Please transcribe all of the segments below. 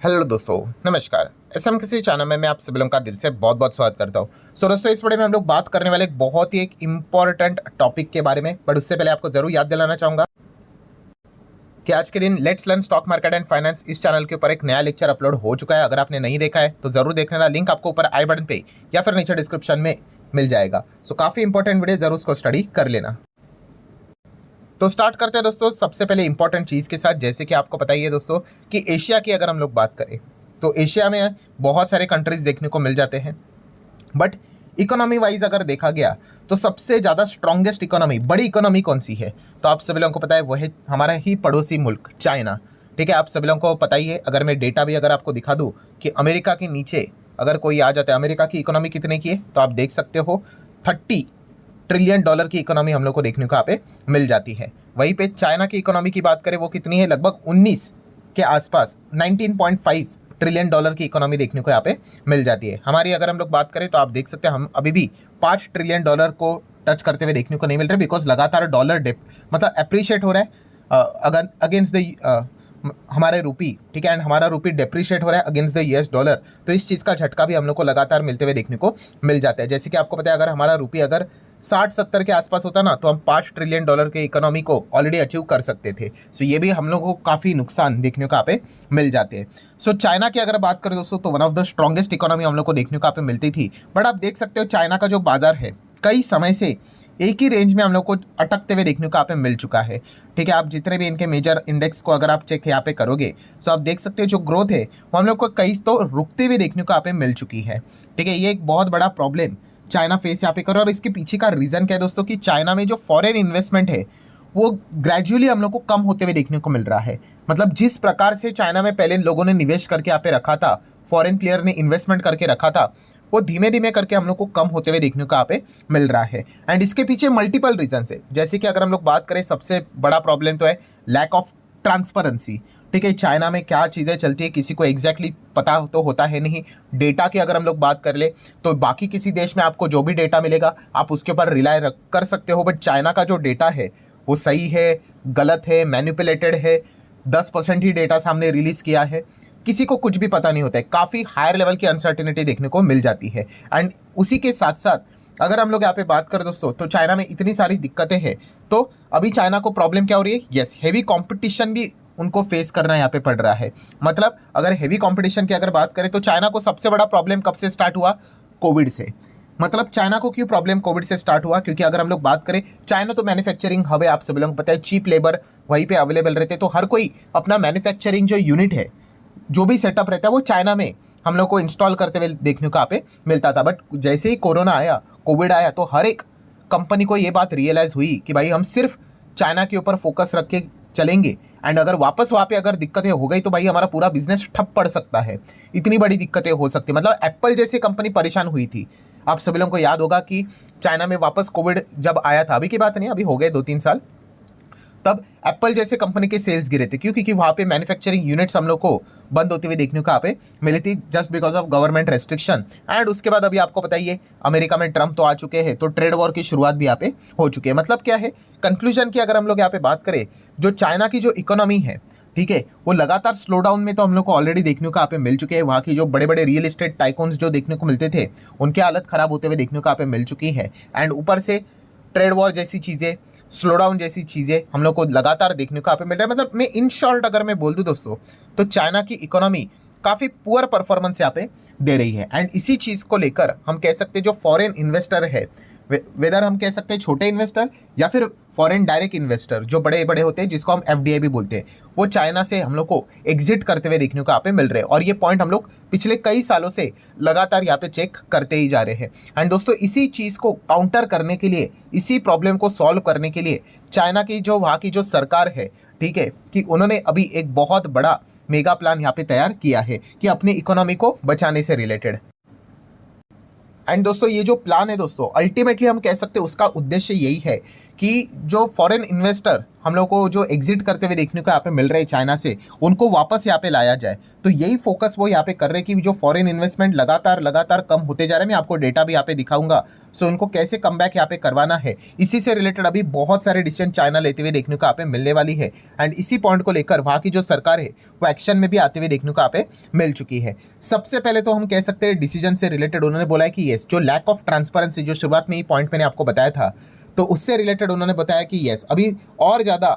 Hello दोस्तों, नमस्कार। SM किसी चैनल में मैं आप सभी लोगों का दिल से बहुत बहुत स्वागत करता हूँ। दोस्तों, इस वीडियो में हम लोग बात करने वाले एक बहुत ही इंपॉर्टेंट टॉपिक के बारे में, बट उससे पहले आपको जरूर याद दिलाना चाहूंगा कि आज के दिन let's learn stock market and finance इस चैनल के ऊपर एक नया लेक्चर अपलोड हो चुका है। अगर आपने नहीं देखा है तो जरूर देख लेना, लिंक आपको ऊपर आई बटन पे या फिर नीचे डिस्क्रिप्शन में मिल जाएगा। काफी इंपॉर्टेंट वीडियो, जरूर उसको स्टडी कर लेना। तो स्टार्ट करते हैं दोस्तों सबसे पहले इंपॉर्टेंट चीज़ के साथ। जैसे कि आपको पता ही है दोस्तों कि एशिया की अगर हम लोग बात करें तो एशिया में बहुत सारे कंट्रीज देखने को मिल जाते हैं, बट इकोनॉमी वाइज अगर देखा गया तो सबसे ज़्यादा स्ट्रॉन्गेस्ट इकोनॉमी, बड़ी इकोनॉमी कौन सी है? तो आप सभी लोगों को पता है वो है हमारा ही पड़ोसी मुल्क चाइना। ठीक है, आप सभी लोगों को पता ही है। अगर मैं डेटा भी अगर आपको दिखा दूँ कि अमेरिका के नीचे अगर कोई आ जाता है, अमेरिका की इकोनॉमी कितने की है, तो आप देख सकते हो 30 ट्रिलियन डॉलर की इकोनॉमी हम लोग को देखने को यहाँ पे मिल जाती है। वहीं पे चाइना की इकोनॉमी की बात करें वो कितनी है, लगभग 19 के आसपास 19.5 ट्रिलियन डॉलर की इकोनॉमी देखने को यहाँ पे मिल जाती है। हमारी अगर हम लोग बात करें तो आप देख सकते हैं हम अभी भी 5 ट्रिलियन डॉलर को टच करते हुए देखने को नहीं मिल रहे, बिकॉज लगातार डॉलर डिप मतलब अप्रिशिएट हो रहा है अगेंस्ट द हमारे रूपी। ठीक है, एंड हमारा रूपी डेप्रिशिएट हो रहा है अगेंस्ट द यूएस डॉलर। तो इस चीज़ का झटका भी हम लोग को लगातार मिलते हुए देखने को मिल जाता है। जैसे कि आपको पता है अगर हमारा रूपी अगर 60-70 के आसपास होता ना तो हम 5 ट्रिलियन डॉलर के इकोनॉमी को ऑलरेडी अचीव कर सकते थे। ये भी हम लोग को काफ़ी नुकसान देखने को यहाँ पे मिल जाते हैं। चाइना की अगर बात करें दोस्तों तो one of the strongest economy हम लोग को देखने को यहाँ पे मिलती थी, बट आप देख सकते हो चाइना का जो बाजार है कई समय से एक ही रेंज में हम लोग को अटकते हुए देखने को यहाँ पे मिल चुका है। ठीक है, आप जितने भी इनके मेजर इंडेक्स को अगर आप चेक यहाँ पे करोगे तो आप देख सकते हो जो ग्रोथ है वो हम लोग को कई तो रुकते हुए देखने को यहाँ पे मिल चुकी है। ठीक है, ये एक बहुत बड़ा प्रॉब्लम चाइना फेस यहाँ पे करो। और इसके पीछे का रीज़न क्या है दोस्तों कि चाइना में जो फॉरेन इन्वेस्टमेंट है वो ग्रेजुअली हम लोग को कम होते हुए देखने को मिल रहा है। मतलब जिस प्रकार से चाइना में पहले लोगों ने निवेश करके यहाँ पे रखा था, फॉरेन प्लेयर ने इन्वेस्टमेंट करके रखा था, वो धीमे धीमे करके हम लोग को कम होते हुए देखने को यहाँ पे मिल रहा है। एंड इसके पीछे मल्टीपल रीजन है। जैसे कि अगर हम लोग बात करें सबसे बड़ा प्रॉब्लम तो है लैक ऑफ ट्रांसपेरेंसी। ठीक है, चाइना में क्या चीज़ें चलती है किसी को एग्जैक्टली पता तो होता है नहीं। डेटा की अगर हम लोग बात कर ले तो बाकी किसी देश में आपको जो भी डेटा मिलेगा आप उसके ऊपर रिलाय कर सकते हो, बट चाइना का जो डेटा है वो सही है, गलत है, मैनिपुलेटेड है। 10% ही डेटा सामने रिलीज किया है, किसी को कुछ भी पता नहीं होता है। काफ़ी हायर लेवल की अनसर्टिनिटी देखने को मिल जाती है। एंड उसी के साथ साथ अगर हम लोग यहाँ पे बात करें दोस्तों तो चाइना में इतनी सारी दिक्कतें हैं, तो अभी चाइना को प्रॉब्लम क्या हो रही है? यस, हेवी कंपटीशन भी उनको फेस करना यहाँ पे पड़ रहा है। मतलब अगर हेवी कंपटीशन की अगर बात करें तो चाइना को सबसे बड़ा प्रॉब्लम कब से स्टार्ट हुआ? कोविड से। मतलब चाइना को क्यों प्रॉब्लम कोविड से स्टार्ट हुआ? क्योंकि अगर हम लोग बात करें, चाइना तो मैन्युफैक्चरिंग हब है, आप सभी लोगों को पता है, चीप लेबर वहीं पे अवेलेबल रहते, तो हर कोई अपना मैन्युफैक्चरिंग जो यूनिट है, जो भी सेटअप रहता है वो चाइना में हम लोग को इंस्टॉल करते हुए देखने को यहाँ पे मिलता था। बट जैसे ही कोरोना आया, कोविड आया, तो हर एक कंपनी को ये बात रियलाइज़ हुई कि भाई हम सिर्फ चाइना के ऊपर फोकस रख के चलेंगे, एंड अगर वापस वहाँ पे अगर दिक्कतें हो गई तो भाई हमारा पूरा बिजनेस ठप पड़ सकता है, इतनी बड़ी दिक्कतें हो सकती है। मतलब एप्पल जैसी कंपनी परेशान हुई थी। आप सभी लोगों को याद होगा कि चाइना में वापस कोविड जब आया था, अभी की बात नहीं, अभी हो गए 2-3 साल, तब एप्पल जैसे कंपनी के सेल्स गिरे थे। क्यों? क्योंकि वहाँ पे मैन्युफैक्चरिंग यूनिट्स हम लोग को बंद होती हुई देखने को यहाँ पे मिली थी, just because of government restriction. And उसके बाद अभी आपको बताइए अमेरिका में ट्रम्प तो आ चुके हैं, तो ट्रेड वॉर की शुरुआत भी यहाँ पे हो चुकी है। मतलब क्या है कंक्लूजन की अगर हम लोग यहाँ पे बात करें, जो चाइना की जो इकोनॉमी है, ठीक है, वो लगातार स्लो डाउन में तो हम लोग को ऑलरेडी देखने को यहाँ पे मिल चुके हैं। वहाँ की जो बड़े बड़े रियल एस्टेट टाइकून्स जो देखने को मिलते थे उनकी हालत खराब होते हुए देखने को यहाँ पे मिल चुकी है। एंड ऊपर से ट्रेड वॉर जैसी चीज़ें, स्लो डाउन जैसी चीज़ें हम लोग को लगातार देखने को यहाँ पे मिल रहा है। मतलब मैं इन शॉर्ट अगर मैं बोल दूँ दोस्तों तो चाइना की इकोनॉमी काफ़ी पुअर परफॉर्मेंस यहाँ पे दे रही है। एंड इसी चीज़ को लेकर हम कह सकते हैं जो फॉरेन इन्वेस्टर है, वेदर हम कह सकते हैं छोटे इन्वेस्टर या फिर फॉरेन डायरेक्ट इन्वेस्टर जो बड़े बड़े होते हैं, जिसको हम एफडीआई भी बोलते हैं, वो चाइना से हम लोग को एग्जिट करते हुए देखने को यहाँ पे मिल रहे हैं। और ये पॉइंट हम लोग पिछले कई सालों से लगातार यहाँ पे चेक करते ही जा रहे हैं। एंड दोस्तों इसी चीज़ को काउंटर करने के लिए, इसी प्रॉब्लम को सॉल्व करने के लिए चाइना की जो वहाँ की जो सरकार है, ठीक है, कि उन्होंने अभी एक बहुत बड़ा मेगा प्लान यहाँ पे तैयार किया है कि अपनी इकोनॉमी को बचाने से रिलेटेड। एंड दोस्तों ये जो प्लान है दोस्तों, अल्टीमेटली हम कह सकते हैं उसका उद्देश्य यही है कि जो फॉरेन इन्वेस्टर हम लोग को जो एग्जिट करते हुए देखने को यहाँ पे मिल रहे हैं चाइना से, उनको वापस यहाँ पे लाया जाए। तो यही फोकस वो यहाँ पे कर रहे हैं कि जो फॉरेन इन्वेस्टमेंट लगातार कम होते जा रहे हैं। मैं आपको डेटा भी यहाँ पे दिखाऊंगा। सो उनको कैसे कम बैक यहाँ पे करवाना है, इसी से रिलेटेड अभी बहुत सारे डिसीजन चाइना लेते हुए देखने को यहाँ पे मिलने वाली है। एंड इसी पॉइंट को लेकर वहाँ की जो सरकार है वो एक्शन में भी आते हुए देखने को यहाँ पे मिल चुकी है। सबसे पहले तो हम कह सकते हैं डिसीजन से रिलेटेड उन्होंने बोला है कि येस, जो लैक ऑफ ट्रांसपेरेंसी जो शुरुआत में ही पॉइंट मैंने आपको बताया था, तो उससे रिलेटेड उन्होंने बताया कि येस, अभी और ज़्यादा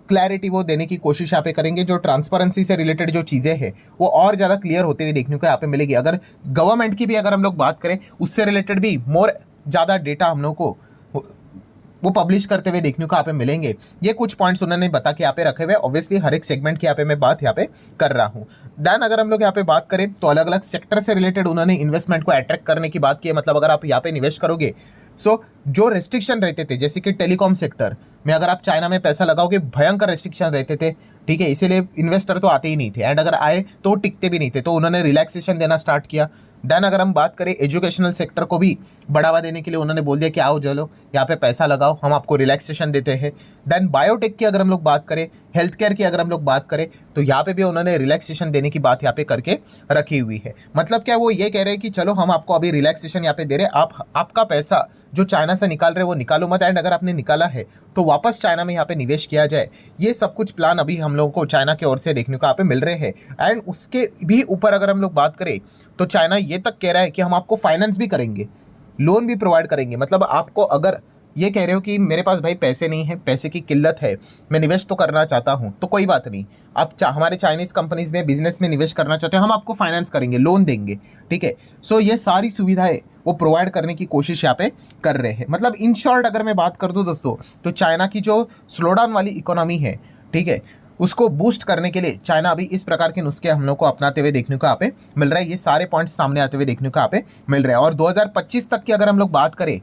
क्लैरिटी वो देने की कोशिश यहाँ पे करेंगे। जो ट्रांसपेरेंसी से रिलेटेड जो चीज़ें हैं वो और ज़्यादा क्लियर होते हुए देखने को यहाँ पे मिलेगी। अगर गवर्नमेंट की भी अगर हम लोग बात करें, उससे रिलेटेड भी मोर ज़्यादा डेटा हम लोग को वो पब्लिश करते हुए देखने को यहाँ पे मिलेंगे। ये कुछ पॉइंट्स उन्होंने बता के यहाँ पे रखे हुए। ऑब्वियसली हर एक सेगमेंट की यहाँ पे मैं बात यहाँ पे कर रहा हूँ। देन अगर हम लोग यहाँ पे बात करें तो अलग अलग सेक्टर से रिलेटेड उन्होंने इन्वेस्टमेंट को अट्रैक्ट करने की बात की है। मतलब अगर आप यहाँ पे निवेश करोगे, सो जो रेस्ट्रिक्शन रहते थे, जैसे कि टेलीकॉम सेक्टर में अगर आप चाइना में पैसा लगाओगे, भयंकर रेस्ट्रिक्शन रहते थे, ठीक है, इसीलिए इन्वेस्टर तो आते ही नहीं थे, एंड अगर आए तो टिकते भी नहीं थे, तो उन्होंने रिलैक्सेशन देना स्टार्ट किया। देन अगर हम बात करें एजुकेशनल सेक्टर को भी बढ़ावा देने के लिए उन्होंने बोल दिया कि आओ चलो यहाँ पे पैसा लगाओ, हम आपको रिलैक्सेशन देते हैं। देन बायोटेक की अगर हम लोग बात करें, हेल्थ केयर की अगर हम लोग बात करें, तो यहाँ पे भी उन्होंने रिलैक्सेशन देने की बात यहाँ पे करके रखी हुई है। मतलब क्या वो ये कह रहे हैं कि चलो हम आपको अभी रिलैक्सेशन यहाँ पे दे रहे हैं, आप आपका पैसा जो चाइना से निकाल रहे हैं वो निकालो मत, एंड अगर आपने निकाला है तो वापस चाइना में यहाँ पे निवेश किया जाए। ये सब कुछ प्लान अभी हम लोगों को चाइना की ओर से देखने को यहाँ पे मिल रहे हैं। एंड उसके भी ऊपर अगर हम लोग बात करें तो चाइना ये तक कह रहा है कि हम आपको फाइनेंस भी करेंगे, लोन भी प्रोवाइड करेंगे। मतलब आपको अगर ये कह रहे हो कि मेरे पास भाई पैसे नहीं है, पैसे की किल्लत है, मैं निवेश तो करना चाहता हूँ, तो कोई बात नहीं, आप हमारे चाइनीज़ कंपनीज में बिजनेस में निवेश करना चाहते हैं, हम आपको फाइनेंस करेंगे, लोन देंगे, ठीक है। सो ये सारी सुविधाएं वो प्रोवाइड करने की कोशिश यहाँ पे कर रहे हैं। मतलब इन शॉर्ट अगर मैं बात कर दूँ दोस्तों, तो चाइना की जो स्लो डाउन वाली इकोनॉमी है, ठीक है, उसको बूस्ट करने के लिए चाइना अभी इस प्रकार के नुस्खे हम लोग को अपनाते हुए देखने को यहाँ पे मिल रहा है। ये सारे पॉइंट्स सामने आते हुए देखने को यहाँ पे मिल रहे हैं। और 2025 तक की अगर हम लोग बात करें,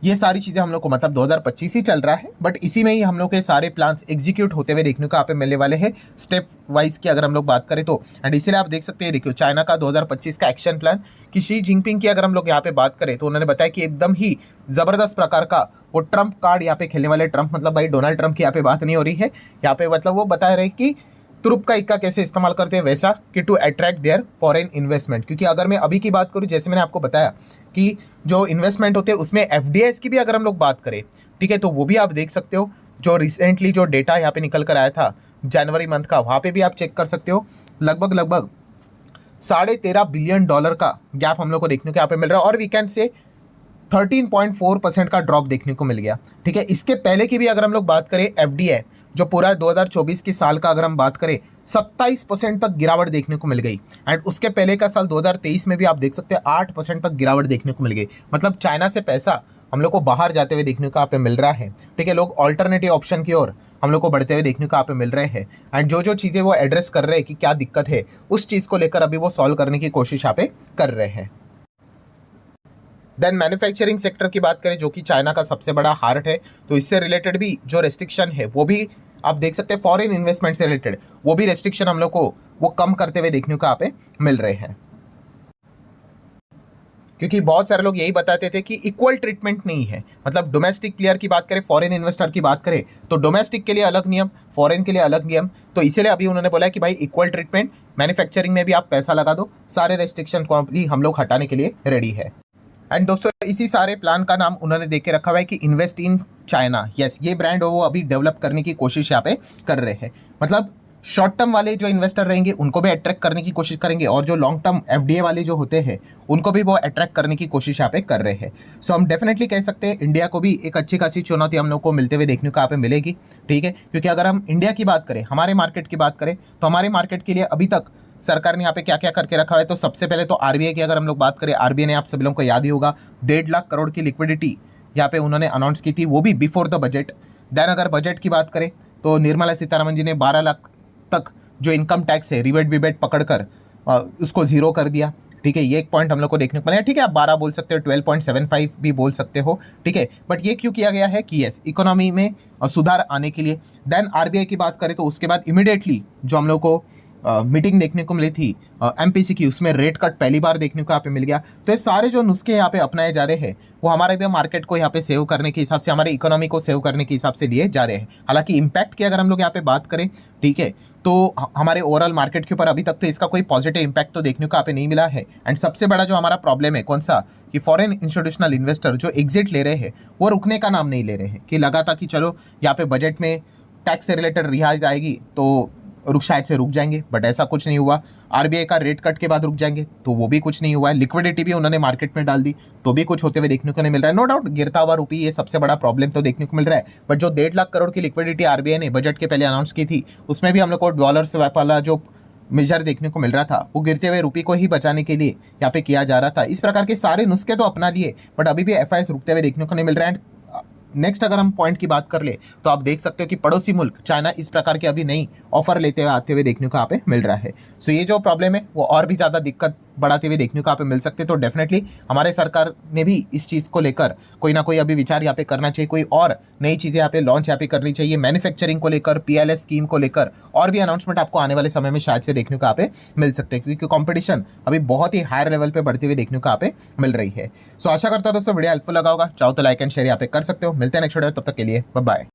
ये सारी चीज़ें हम लोग को, मतलब 2025 ही चल रहा है, बट इसी में ही हम लोग के सारे प्लान्स एग्जीक्यूट होते हुए देखने को यहाँ पे मिलने वाले हैं, स्टेप वाइज की अगर हम लोग बात करें तो। एंड इसीलिए आप देख सकते हैं, देखिए चाइना का 2025 का एक्शन प्लान कि शी जिनपिंग की अगर हम लोग यहाँ पे बात करें तो उन्होंने बताया कि एकदम ही ज़बरदस्त प्रकार का वो ट्रम्प कार्ड यहाँ पे खेलने वाले, ट्रम्प मतलब भाई डोनाल्ड ट्रम्प की यहाँ पे बात नहीं हो रही है यहाँ पे, मतलब वो बता रहे कि तुरुप का इक्का कैसे इस्तेमाल करते हैं, वैसा कि to attract their foreign investment. क्योंकि अगर मैं अभी की बात करूं, जैसे मैंने आपको बताया कि जो इन्वेस्टमेंट होते हैं उसमें एफडीआईस की भी अगर हम लोग बात करें, ठीक है, तो वो भी आप देख सकते हो। जो रिसेंटली जो डेटा यहाँ पे निकल कर आया था जनवरी मंथ का, वहाँ पे भी आप चेक कर सकते हो, लगभग $13.5 बिलियन का गैप हम लोग को देखने को यहाँ पे मिल रहा है। और वी कैन से 13.4% का ड्रॉप देखने को मिल गया, ठीक है। इसके पहले की भी अगर हम लोग बात करें, एफडीआई जो पूरा 2024 की साल का अगर हम बात करें, 27% तक गिरावट देखने को मिल गई। एंड उसके पहले का साल 2023 में भी आप देख सकते हैं 8% तक गिरावट देखने को मिल गई। मतलब चाइना से पैसा हम लोग को बाहर जाते हुए देखने को यहाँ पे मिल रहा है, ठीक है। लोग ऑल्टरनेटिव ऑप्शन की ओर हम लोग को बढ़ते हुए देखने को यहाँ पे मिल रहे हैं। एंड जो चीज़ें वो एड्रेस कर रहे हैं कि क्या दिक्कत है, उस चीज़ को लेकर अभी वो सॉल्व करने की कोशिश यहाँ पे कर रहे हैं। देन मैन्युफैक्चरिंग सेक्टर की बात करें, जो कि चाइना का सबसे बड़ा हार्ट है, तो इससे रिलेटेड भी जो रेस्ट्रिक्शन है वो भी आप देख सकते हैं, फॉरेन इन्वेस्टमेंट से रिलेटेड वो भी रेस्ट्रिक्शन हम लोग को वो कम करते हुए देखने को यहाँ पे मिल रहे हैं। क्योंकि बहुत सारे लोग यही बताते थे कि इक्वल ट्रीटमेंट नहीं है। मतलब डोमेस्टिक प्लेयर की बात करें, फॉरेन इन्वेस्टर की बात करें, तो डोमेस्टिक के लिए अलग नियम, फॉरेन के लिए अलग नियम। तो इसीलिए अभी उन्होंने बोला कि भाई इक्वल ट्रीटमेंट, मैन्युफैक्चरिंग में भी आप पैसा लगा दो, सारे रेस्ट्रिक्शन को भी हम लोग हटाने के लिए रेडी है। एंड दोस्तों इसी सारे प्लान का नाम उन्होंने देख के रखा हुआ है कि इन्वेस्ट इन चाइना। यस, ये ब्रांड वो अभी डेवलप करने की कोशिश यहाँ पे कर रहे हैं। मतलब शॉर्ट टर्म वाले जो इन्वेस्टर रहेंगे उनको भी अट्रैक्ट करने की कोशिश करेंगे, और जो लॉन्ग टर्म एफडीए वाले जो होते हैं उनको भी वो अट्रैक्ट करने की कोशिश यहाँ पे कर रहे हैं। सो हम डेफिनेटली कह सकते हैं इंडिया को भी एक अच्छी खासी चुनौती हम लोग को मिलते हुए देखने को यहाँ पे मिलेगी, ठीक है। क्योंकि अगर हम इंडिया की बात करें, हमारे मार्केट की बात करें, तो हमारे मार्केट के लिए अभी तक सरकार ने यहाँ पे क्या क्या करके रखा है। तो सबसे पहले तो आरबीआई की अगर हम लोग बात करें, आरबीआई ने आप सभी लोगों को याद ही होगा 1.5 लाख करोड़ की लिक्विडिटी यहाँ पे उन्होंने अनाउंस की थी, वो भी बिफोर द बजट। देन अगर बजट की बात करें तो निर्मला सीतारमन जी ने 12 लाख तक जो इनकम टैक्स है रिबेट विबेट पकड़कर उसको जीरो कर दिया, ठीक है। ये एक पॉइंट हम लोग को देखने को मिला, ठीक है। आप 12 बोल सकते हो, 12.75 भी बोल सकते हो, ठीक है। बट ये क्यों किया गया है कि यस, इकोनॉमी में सुधार आने के लिए। देन आरबीआई की बात करें तो उसके बाद इमीडिएटली जो हम लोग को मीटिंग देखने को मिली थी एमपीसी की, उसमें रेट कट पहली बार देखने को यहाँ पे मिल गया। तो ये सारे जो नुस्खे यहाँ पे अपनाए जा रहे हैं वो हमारे भी मार्केट को यहाँ पे सेव करने के हिसाब से, हमारे इकोनॉमी को सेव करने के हिसाब से लिए जा रहे हैं। हालांकि इम्पैक्ट की अगर हम लोग यहाँ पे बात करें, ठीक है, तो हमारे ओवरऑल मार्केट के ऊपर अभी तक तो इसका कोई पॉजिटिव इम्पैक्ट तो देखने को यहाँ पे नहीं मिला है। एंड सबसे बड़ा जो हमारा प्रॉब्लम है कौन सा, कि फॉरेन इंस्टीट्यूशनल इन्वेस्टर जो एग्जिट ले रहे हैं वो रुकने का नाम नहीं ले रहे हैं। कि लगा था कि चलो यहाँ पे बजट में टैक्स से रिलेटेड रिहाई आएगी तो शायद से रुक जाएंगे, बट ऐसा कुछ नहीं हुआ। आरबीआई का रेट कट के बाद रुक जाएंगे तो वो भी कुछ नहीं हुआ है। लिक्विडिटी भी उन्होंने मार्केट में डाल दी तो भी कुछ होते हुए देखने को नहीं मिल रहा है। नो डाउट गिरता हुआ रुपये ये सबसे बड़ा प्रॉब्लम तो देखने को मिल रहा है, बट जो 1.5 लाख करोड़ की लिक्विडिटी आरबीआई ने बजट के पहले अनाउंस की थी उसमें भी हम लोग को डॉलर से वाला जो मेजर देखने को मिल रहा था वो गिरते हुए रुपये को ही बचाने के लिए यहाँ पे किया जा रहा था। इस प्रकार के सारे नुस्खे तो अपना लिए, बट अभी भी एफआईएस रुकते हुए देखने को नहीं मिल रहा है। नेक्स्ट अगर हम पॉइंट की बात कर ले तो आप देख सकते हो कि पड़ोसी मुल्क चाइना इस प्रकार के अभी नई ऑफर लेते हुए आते हुए देखने को यहाँ पे मिल रहा है। सो ये जो प्रॉब्लम है वो और भी ज़्यादा दिक्कत बढ़ाते हुए देखने को यहाँ पे मिल सकते हैं। तो डेफिनेटली हमारे सरकार ने भी इस चीज़ को लेकर कोई ना कोई अभी विचार यहाँ पे करना चाहिए, कोई और नई चीज़ें यहाँ पे लॉन्च यहाँ पे करनी चाहिए। मैन्युफैक्चरिंग को लेकर, पीएलएस स्कीम को लेकर और भी अनाउंसमेंट आपको आने वाले समय में शायद से देखने को यहाँ पे मिल सकते हैं, क्योंकि कॉम्पिटिशन अभी बहुत ही हायर लेवल पे बढ़ते हुए देखने को यहाँ पे मिल रही है। सो आशा करता हूं दोस्तों वीडियो हेल्पफुल लगा होगा। चाहो तो लाइक एंड शेयर यहाँ पे कर सकते हो। मिलते हैं नेक्स्ट वीडियो, तब तक के लिए बाय बाय।